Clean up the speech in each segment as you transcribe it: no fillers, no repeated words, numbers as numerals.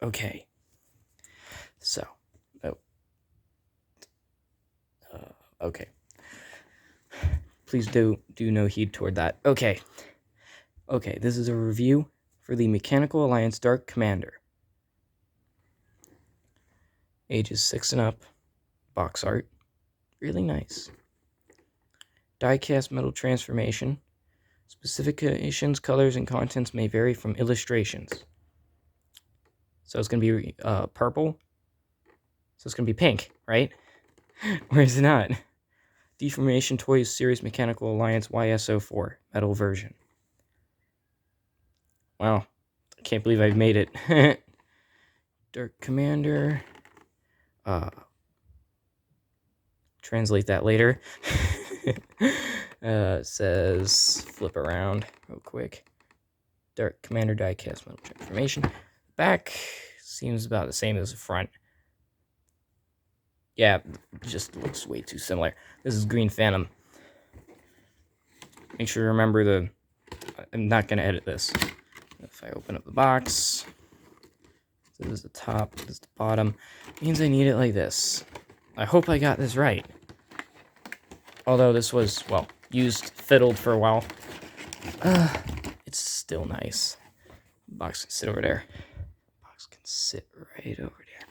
Okay. So, oh, okay. Please do no heed toward that. Okay. Okay, this is a review for the Mechanical Alliance Dark Commander. Ages 6 and up. Box art. Really nice. Die-cast metal transformation. Specifications, colors, and contents may vary from illustrations. So it's going to be purple. So it's going to be pink, right? Or is it not? Deformation Toys Series Mechanical Alliance YSO4 metal version. Wow. I can't believe I've made it. Dark Commander. Translate that later. Says flip around real quick. Dark Commander diecast metal transformation. Back seems about the same as the front. Yeah, just looks way too similar. This is Green Phantom. Make sure you remember I'm not going to edit this. If I open up the box, this is the top, this is the bottom. It means I need it like this. I hope I got this right. Although this was, well, fiddled for a while. It's still nice. Box can sit over there. Box can sit right over there.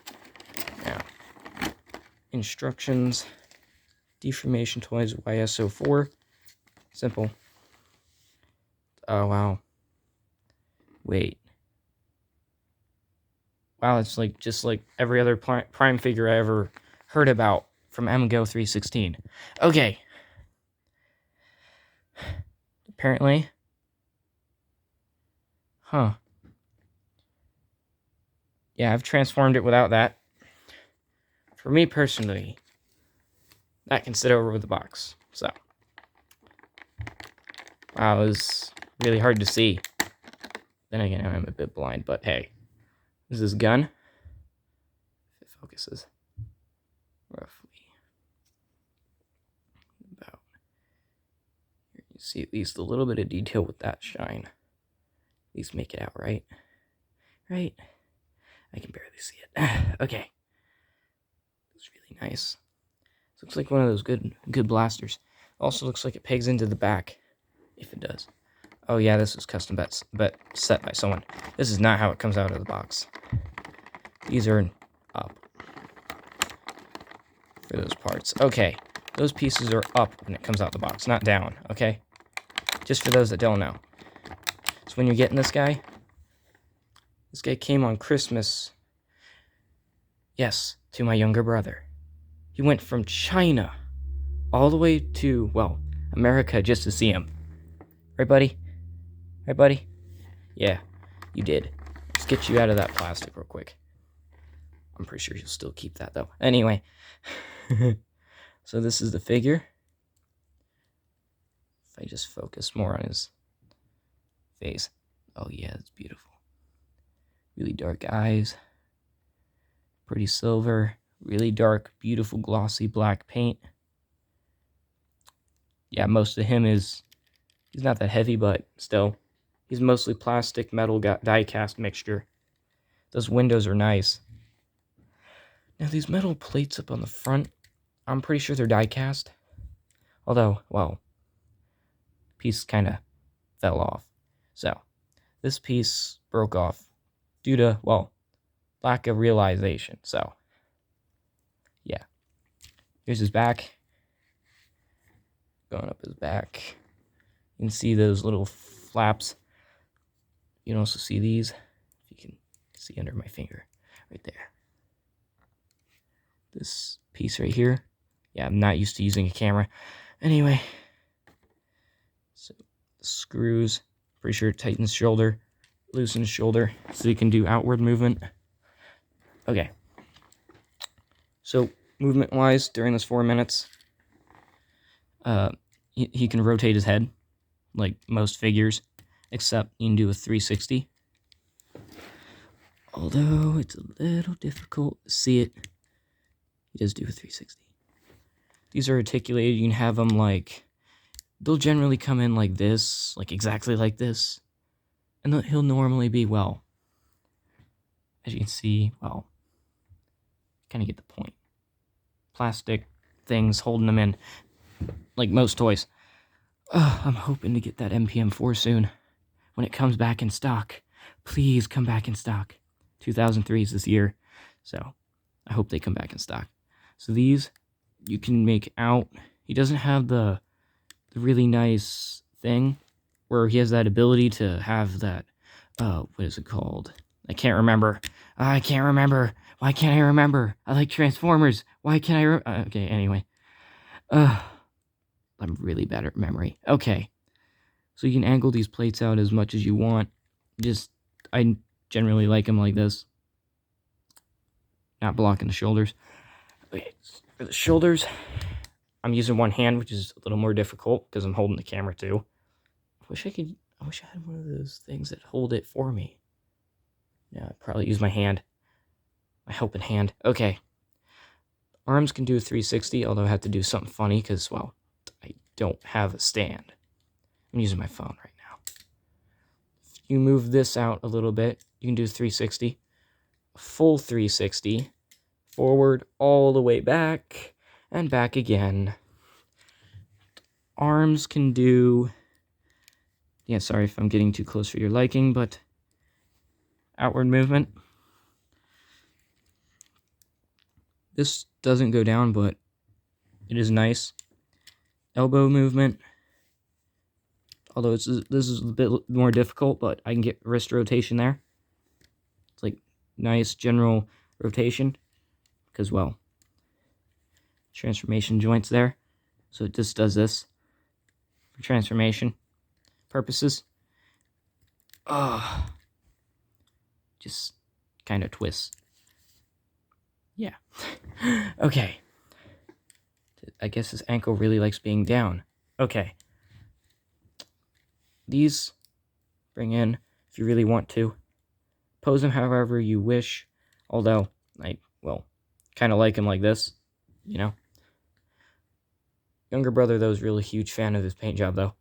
Now, instructions. Deformation Toys YSO4. Simple. Oh, wow. Wait. Wow, it's like just like every other Prime figure I ever heard about from MGO 316. Okay. Apparently. Huh. Yeah, I've transformed it without that. For me personally, that can sit over with the box. So. Wow, it was really hard to see. Then again, I'm a bit blind, but hey. This is gun. If it focuses. Roughly. About. You see at least a little bit of detail with that shine. At least make it out, right? Right? I can barely see it. Okay. It's really nice. This looks like one of those good blasters. Also looks like it pegs into the back. If it does. Oh yeah, this was custom bet set by someone. This is not how it comes out of the box. These are up. For those parts. Okay. Those pieces are up when it comes out the box, not down, okay? Just for those that don't know. So when you're getting this guy came on Christmas. Yes, to my younger brother. He went from China all the way to, well, America just to see him. Right, buddy? Right, buddy? Yeah, you did. Let's get you out of that plastic real quick. I'm pretty sure you'll still keep that, though. Anyway. So this is the figure. If I just focus more on his face. Oh, yeah, it's beautiful. Really dark eyes. Pretty silver. Really dark, beautiful, glossy black paint. Yeah, most of him he's not that heavy, but still. He's mostly plastic, metal, die-cast mixture. Those windows are nice. Now, these metal plates up on the front, I'm pretty sure they're die-cast. Although, well, piece kind of fell off. So, this piece broke off due to, well, lack of realization. So, yeah. Here's his back. Going up his back. You can see those little flaps. You can also see these. If you can see under my finger. Right there. This piece right here. Yeah, I'm not used to using a camera. Anyway. So, screws. Pretty sure it tightens shoulder. Loosens shoulder. So you can do outward movement. Okay. So, movement-wise, during this 4 minutes, he can rotate his head, like most figures, except you can do a 360. Although, it's a little difficult to see it. He does do a 360. These are articulated. You can have them like, they'll generally come in like this, like exactly like this. And he'll normally be, well, as you can see, well, kind of get the point. Plastic things holding them in, like most toys. I'm hoping to get that MPM4 soon when it comes back in stock. Please come back in stock. 2003 is this year, so I hope they come back in stock. So these you can make out. He doesn't have the really nice thing where he has that ability to have that. What is it called? I can't remember. I can't remember. Why can't I remember? I like Transformers. Why can't I? Okay, anyway. I'm really bad at memory. Okay. So you can angle these plates out as much as you want. I generally like them like this. Not blocking the shoulders. Okay, for the shoulders, I'm using one hand, which is a little more difficult because I'm holding the camera too. I wish I had one of those things that hold it for me. Yeah, I'd probably use my hand. My helping hand. Okay. Arms can do a 360, although I have to do something funny because, well, I don't have a stand. I'm using my phone right now. If you move this out a little bit, you can do 360. A full 360. Forward all the way back, and back again. Arms can do... Yeah, sorry if I'm getting too close for your liking, but... Outward movement. This doesn't go down, but it is nice. Elbow movement. Although this is a bit more difficult, but I can get wrist rotation there. It's like nice general rotation. Because, well, transformation joints there. So it just does this for transformation purposes. Just kind of twists. Yeah. Okay. I guess his ankle really likes being down. Okay. These bring in if you really want to. Pose them however you wish. Although, I, well, kind of like him like this, you know. Younger brother, though, is really huge fan of his paint job, though.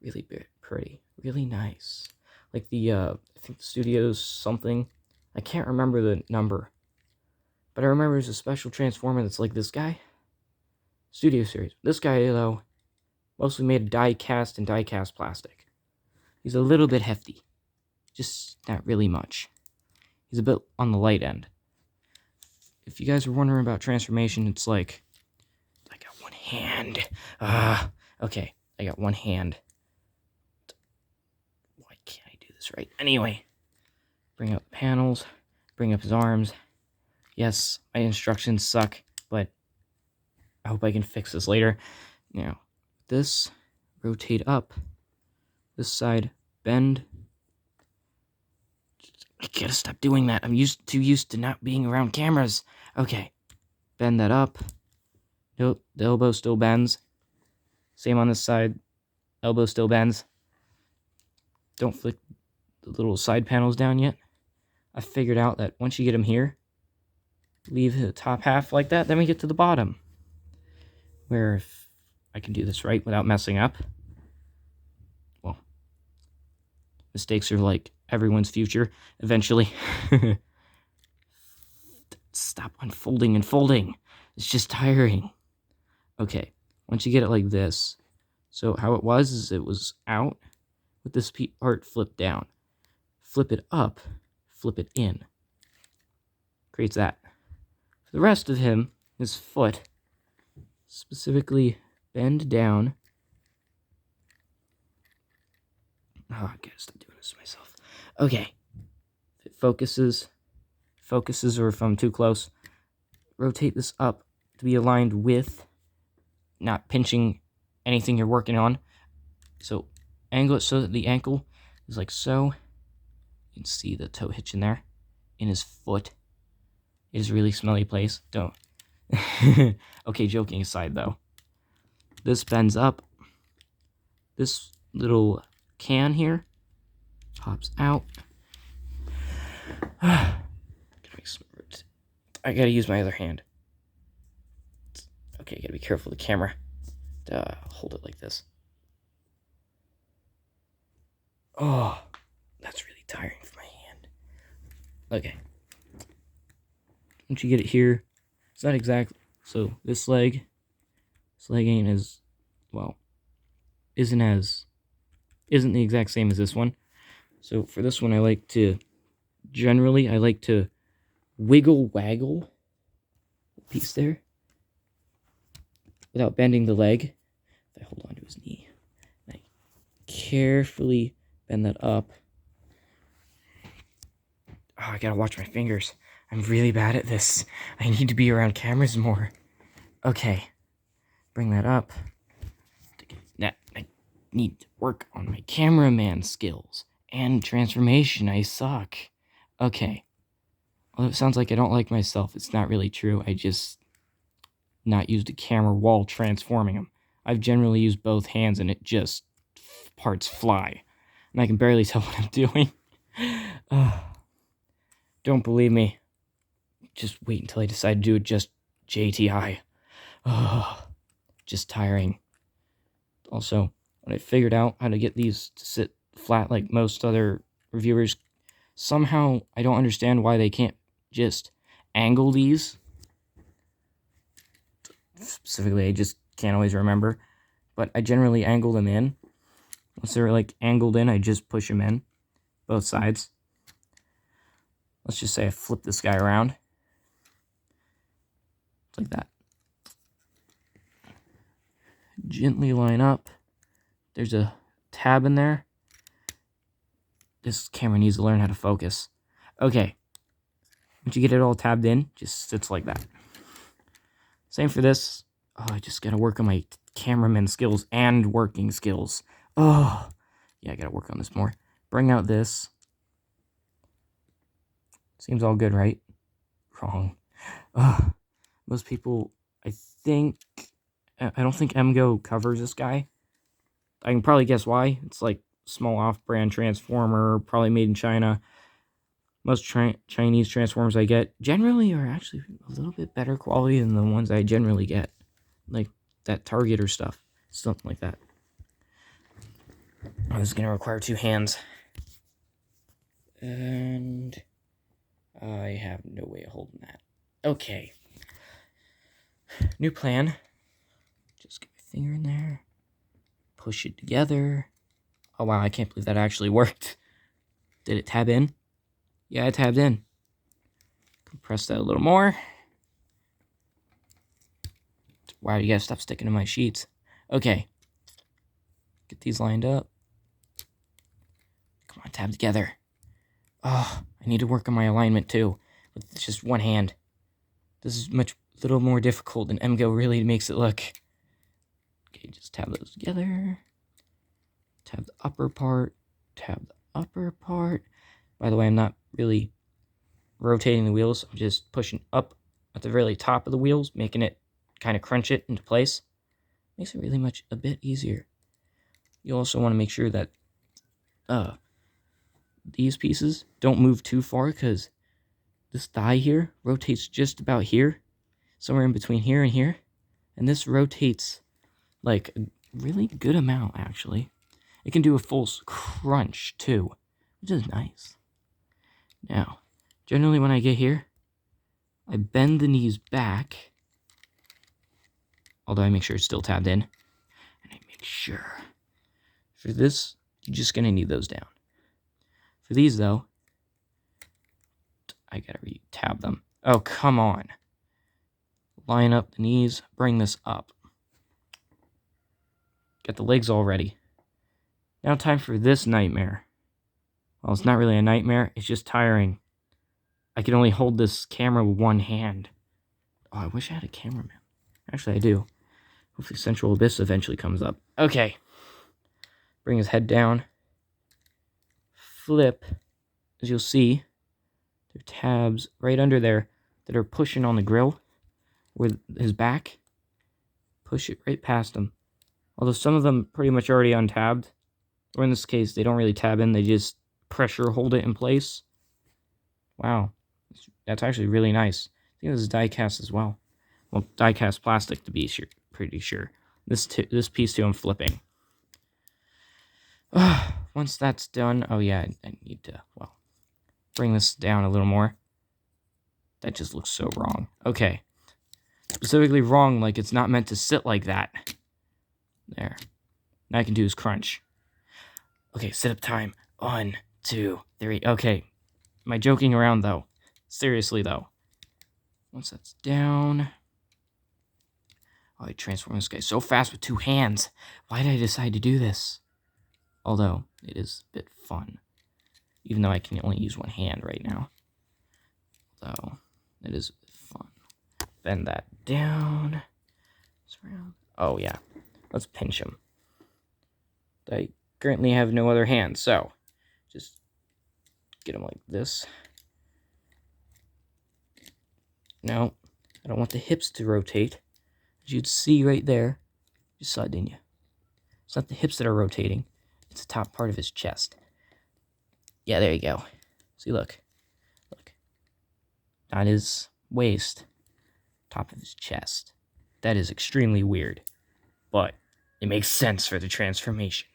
Really pretty. Really nice. Like the, I think the studio's something. I can't remember the number. But I remember there's a special Transformer that's like this guy. Studio series. This guy, though, mostly made of die-cast and die-cast plastic. He's a little bit hefty. Just not really much. He's a bit on the light end. If you guys were wondering about transformation, it's like... I got one hand. Okay. I got one hand. Why can't I do this right? Anyway. Bring up the panels. Bring up his arms. Yes, my instructions suck, but I hope I can fix this later. Now, this, rotate up. This side, bend. I gotta stop doing that. I'm too used to not being around cameras. Okay. Bend that up. Nope, the elbow still bends. Same on this side. Elbow still bends. Don't flick the little side panels down yet. I figured out that once you get them here, leave the top half like that, then we get to the bottom. Where if I can do this right without messing up. Well, mistakes are like everyone's future, eventually. Stop unfolding and folding. It's just tiring. Okay, once you get it like this. So how it was is it was out with this part flipped down. Flip it up, flip it in. Creates that. For the rest of him, his foot, specifically bend down. Oh, I gotta stop doing this to myself. Okay. If it focuses, or if I'm too close, rotate this up to be aligned with, not pinching anything you're working on. So angle it so that the ankle is like so. You can see the toe hitch in there, in his foot. It is a really smelly place. Don't. Okay, joking aside though. This bends up. This little can here pops out. I gotta use my other hand. Okay, gotta be careful of the camera. Hold it like this. Oh, that's really tiring for my hand. Okay, once you get it here, it's not exact. So this leg ain't as, well, isn't the exact same as this one. So for this one, I like to wiggle waggle the piece there without bending the leg. If I hold on to his knee, and I carefully bend that up. Oh, I gotta watch my fingers. I'm really bad at this. I need to be around cameras more. Okay, bring that up. I need to work on my cameraman skills and transformation. I suck. Okay. Although it sounds like I don't like myself, it's not really true. I just not used a camera while transforming them. I've generally used both hands and it just parts fly. And I can barely tell what I'm doing. Don't believe me. Just wait until I decide to do it just JTI. Just tiring. Also, when I figured out how to get these to sit flat like most other reviewers, somehow I don't understand why they can't just angle these. Specifically, I just can't always remember. But I generally angle them in. Once they're like angled in, I just push them in. Both sides. Let's just say I flip this guy around. Like that. Gently line up. There's a tab in there. This camera needs to learn how to focus. Okay. Once you get it all tabbed in, just sits like that. Same for this. Oh, I just gotta work on my cameraman skills and working skills. Oh, yeah, I gotta work on this more. Bring out this. Seems all good, right? Wrong. Most people, I don't think MGO covers this guy. I can probably guess why. It's like small off-brand transformer, probably made in China. Most Chinese transformers I get generally are actually a little bit better quality than the ones I generally get. Like that Target or stuff. Something like that. Oh, this is going to require 2 hands. And I have no way of holding that. Okay. New plan. Just get my finger in there. Push it together. Oh wow, I can't believe that actually worked. Did it tab in? Yeah, it tabbed in. Compress that a little more. Wow, you gotta stop sticking to my sheets. Okay. Get these lined up. Come on, tab together. Oh, I need to work on my alignment too. With just one hand. This is little more difficult than MGO really makes it look. Okay, just tab those together. Tab the upper part. Tab the upper part. By the way, I'm not really rotating the wheels. I'm just pushing up at the very top of the wheels, making it kind of crunch it into place. Makes it really a bit easier. You also want to make sure that these pieces don't move too far, because this thigh here rotates just about here, somewhere in between here and here, and this rotates like a really good amount, actually. It can do a full crunch too, which is nice. Now, generally when I get here, I bend the knees back, although I make sure it's still tabbed in, and I make sure. For this, you're just going to need those down. For these, though, I got to re-tab them. Oh, come on. Line up the knees, bring this up. Get the legs all ready. Now time for this nightmare. Well, it's not really a nightmare, it's just tiring. I can only hold this camera with one hand. Oh, I wish I had a cameraman. Actually, I do. Hopefully Central Abyss eventually comes up. Okay. Bring his head down. Flip. As you'll see, there are tabs right under there that are pushing on the grill with his back. Push it right past him. Although some of them pretty much already untabbed. Or in this case, they don't really tab in, they just pressure hold it in place. Wow. That's actually really nice. I think this is die cast as well. Well, die cast plastic to be sure, pretty sure. This piece too I'm flipping. Once that's done, oh yeah, I need to, well, bring this down a little more. That just looks so wrong. Okay. Specifically wrong, like it's not meant to sit like that. There. Now I can do is crunch. Okay, sit up time. 1, 2, 3. Okay. Am I joking around, though? Seriously, though. Once that's down... Oh, I transformed this guy so fast with 2 hands. Why did I decide to do this? Although, it is a bit fun. Even though I can only use 1 hand right now. So, it is fun. Bend that down. Oh, yeah. Let's pinch him. I currently have no other hand, so just get him like this. No, I don't want the hips to rotate. As you'd see right there. You saw it, didn't you? It's not the hips that are rotating. It's the top part of his chest. Yeah, there you go. See, look. Look. Not his waist. Top of his chest. That is extremely weird. But it makes sense for the transformation.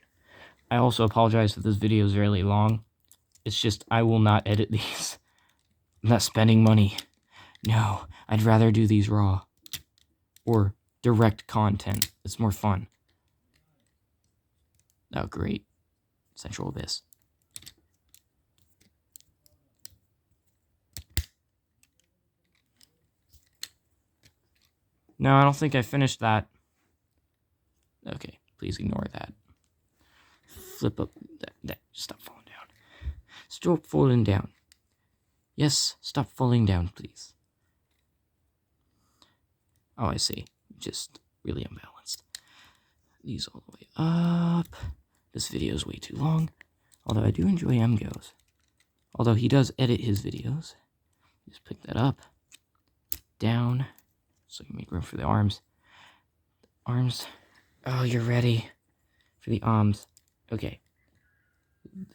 I also apologize if this video is really long. It's just I will not edit these. I'm not spending money. No, I'd rather do these raw. Or direct content. It's more fun. Oh, great. Central Abyss. No, I don't think I finished that. Okay, please ignore that. Flip up. Stop falling down. Stop falling down. Yes, stop falling down, please. Oh, I see. Just really imbalanced. These all the way up. This video is way too long. Although I do enjoy MGo's. Although he does edit his videos. Just pick that up. Down. So you can make room for the arms. Arms. Oh, you're ready for the arms. Okay.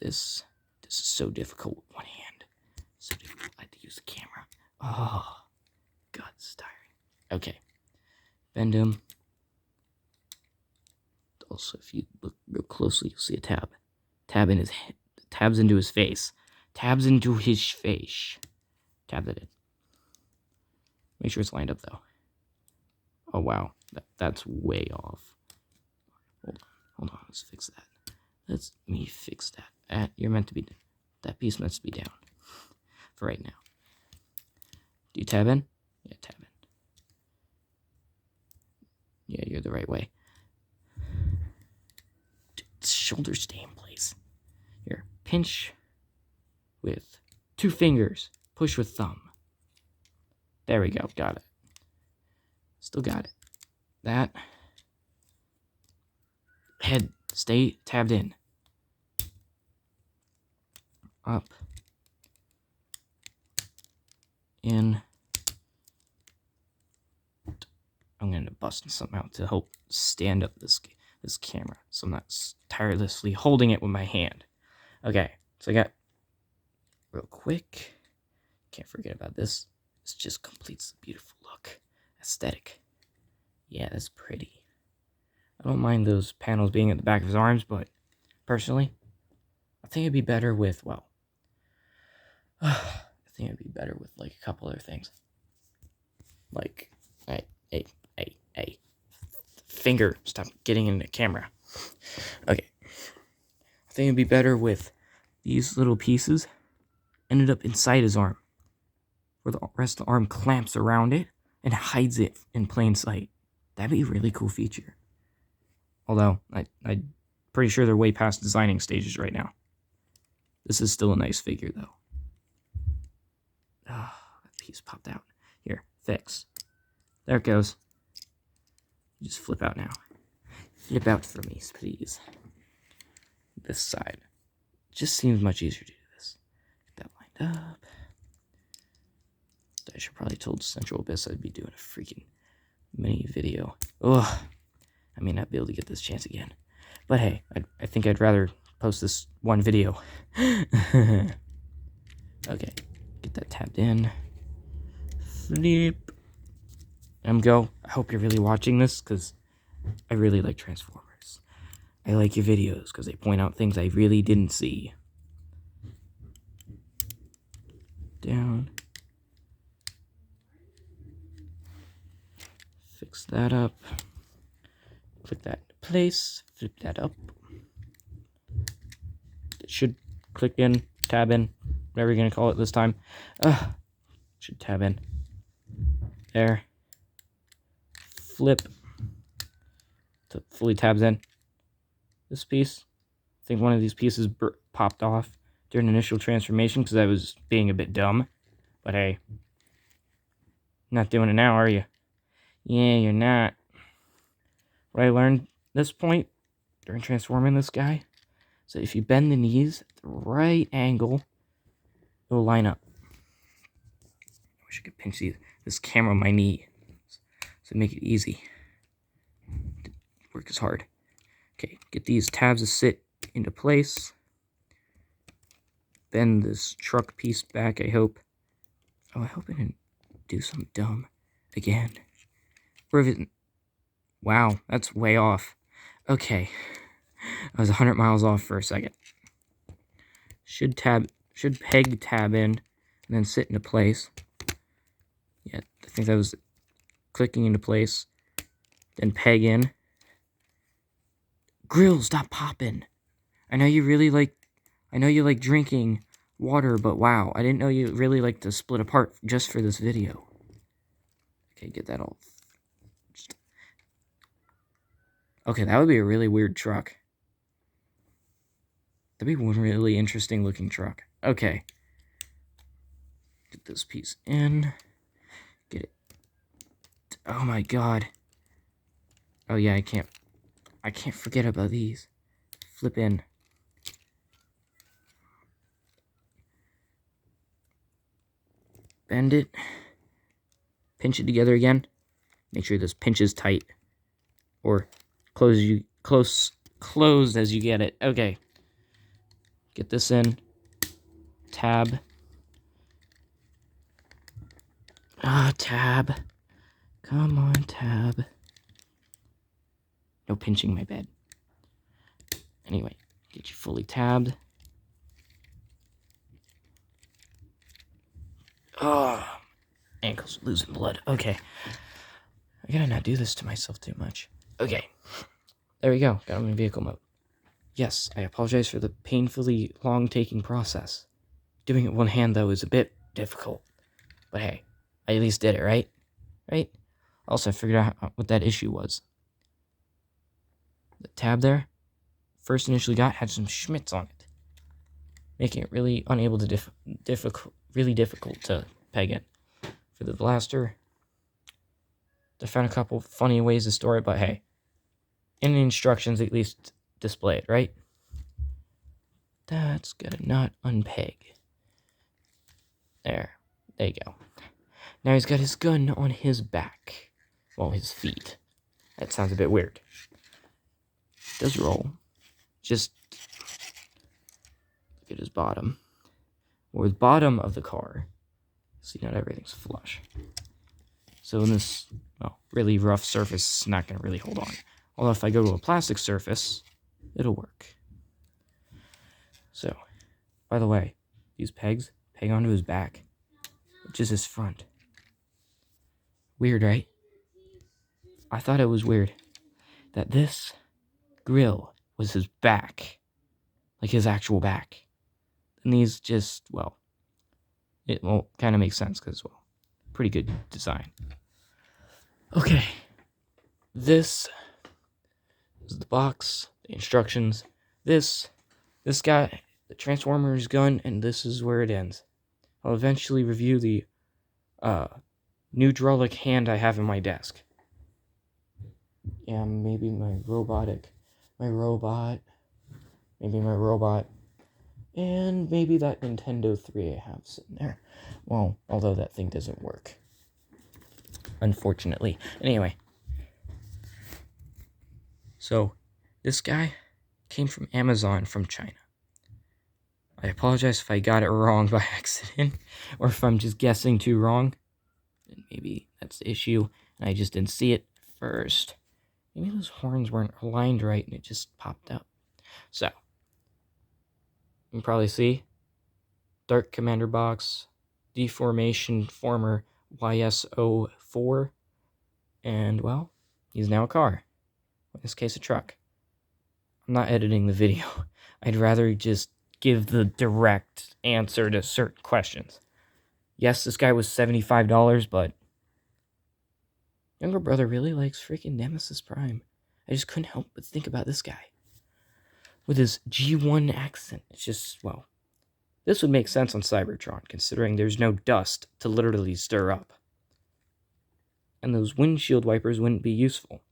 This is so difficult with 1 hand. So difficult. I had to use the camera. Oh, God, it's tiring. Okay. Bend him. Also, if you look real closely, you'll see a tab. Tabs into his face. Tabs into his face. Tab that in. Make sure it's lined up, though. Oh, wow. That's way off. Hold on. Let's fix that. Let me fix that. You're meant to be... That piece meant to be down. For right now. Do you tab in? Yeah, tab in. Yeah, you're the right way. Shoulders stay in place. Here, pinch with 2 fingers. Push with thumb. There we go. Got it. Still got it. That. Head. Stay tabbed in. Up. In. I'm going to bust something out to help stand up this camera, so I'm not tirelessly holding it with my hand. Okay, so I got real quick. Can't forget about this. This just completes the beautiful look. Aesthetic. Yeah, that's pretty. I don't mind those panels being at the back of his arms, but personally, I think it'd be better with, well, I think it'd be better with like a couple other things. Like, hey. Finger, stop getting in the camera. Okay. I think it'd be better with these little pieces ended up inside his arm, where the rest of the arm clamps around it and hides it in plain sight. That'd be a really cool feature. Although, I'm pretty sure they're way past designing stages right now. This is still a nice figure, though. Oh, that piece popped out. Here, fix. There it goes. Just flip out now. Flip out for me, please. This side. Just seems much easier to do this. Get that lined up. I should probably told Central Abyss I'd be doing a freaking mini video. Ugh. I may not be able to get this chance again. But hey, I think I'd rather post this one video. Okay. Get that tabbed in. Flip. Go. I hope you're really watching this, because I really like Transformers. I like your videos, because they point out things I really didn't see. Down. fix that up. Click that into place. Flip that up. It should click in, tab in, whatever you're going to call it this time. Should tab in. There. Flip. So fully tabs in. This piece. I think one of these pieces popped off during initial transformation because I was being a bit dumb. But hey. Not doing it now, are you? Yeah, you're not. What I learned at this point during transforming this guy is that if you bend the knees at the right angle, it'll line up. I wish I could pinch this camera on my knee so make it easy. Work is hard. Okay, get these tabs to sit into place. Bend this truck piece back, I hope. Oh, I hope I didn't do something dumb again. Or if it... Wow, that's way off. Okay. I was 100 miles off for a second. Should peg tab in and then sit into place. Yeah, I think that was clicking into place. Then peg in. Grill, stop popping. I know you like drinking water, but wow, I didn't know you really like to split apart just for this video. Okay, get that all. Okay, that would be a really weird truck. That'd be one really interesting looking truck. Okay. Get this piece in. Get it. Oh my god. Oh yeah, I can't forget about these. Flip in. Bend it. Pinch it together again. Make sure this pinch is tight. Or closed as you get it. Okay. Get this in. Tab. Tab. Come on, tab. No pinching my bed. Anyway, get you fully tabbed. Oh, ankles losing blood. Okay. I gotta not do this to myself too much. Okay. There we go. Got him in vehicle mode. Yes, I apologize for the painfully long-taking process. Doing it one hand, though, is a bit difficult. But hey, I at least did it, right? Right? Also, I figured out what that issue was. The tab there, first initially got, had some schmitz on it, making it really unable to really difficult to peg in. For the blaster, I found a couple funny ways to store it, but hey, in the instructions, at least display it, right? That's gonna not unpeg. There you go. Now he's got his gun on his back. Well, his feet. That sounds a bit weird. It does roll. Just look at his bottom. Or the bottom of the car. See, not everything's flush. So in this, well, really rough surface, it's not going to really hold on. Although if I go to a plastic surface, it'll work. So, by the way, these pegs peg onto his back, which is his front. Weird, right? I thought it was weird that this grill was his back, like his actual back. And these just, well, it kind of makes sense because, well, pretty good design. Okay, this is the box, the instructions. This guy, the Transformer's gun, and this is where it ends. I'll eventually review the hydraulic hand I have in my desk. Yeah, maybe my robot, and maybe that Nintendo 3 I have sitting there. Well, although that thing doesn't work, unfortunately. Anyway, so this guy came from Amazon from China. I apologize if I got it wrong by accident, or if I'm just guessing too wrong. And maybe that's the issue, and I just didn't see it first. Maybe those horns weren't aligned right, and it just popped up. So, you can probably see Dark Commander Box, Deformation Former YSO4, And, well, he's now a car. In this case, a truck. I'm not editing the video. I'd rather just give the direct answer to certain questions. Yes, this guy was $75, but younger brother really likes freaking Nemesis Prime. I just couldn't help but think about this guy. With his G1 accent. It's just, well, this would make sense on Cybertron, considering there's no dust to literally stir up. And those windshield wipers wouldn't be useful.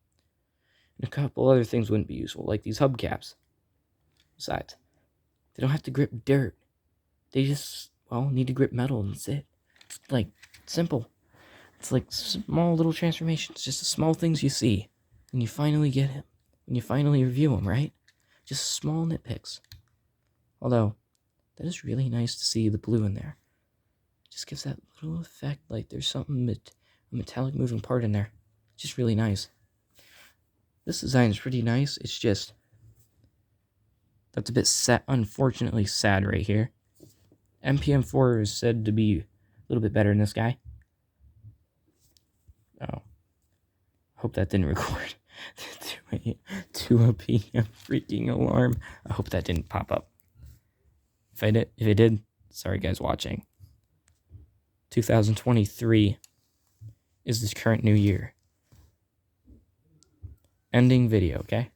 And a couple other things wouldn't be useful, like these hubcaps. Besides, they don't have to grip dirt. They just, well, need to grip metal and that's it. It's like, simple. It's like small little transformations, just the small things you see when you finally get him, when you finally review him, right? Just small nitpicks. Although, that is really nice to see the blue in there. It just gives that little effect like there's something, a metallic moving part in there. Just really nice. This design is pretty nice. It's just, that's a bit sad, unfortunately sad right here. MPM4 is said to be a little bit better than this guy. Oh. Hope that didn't record. 2 p.m. freaking alarm. I hope that didn't pop up. If it did, sorry guys watching. 2023 is this current new year. Ending video, okay?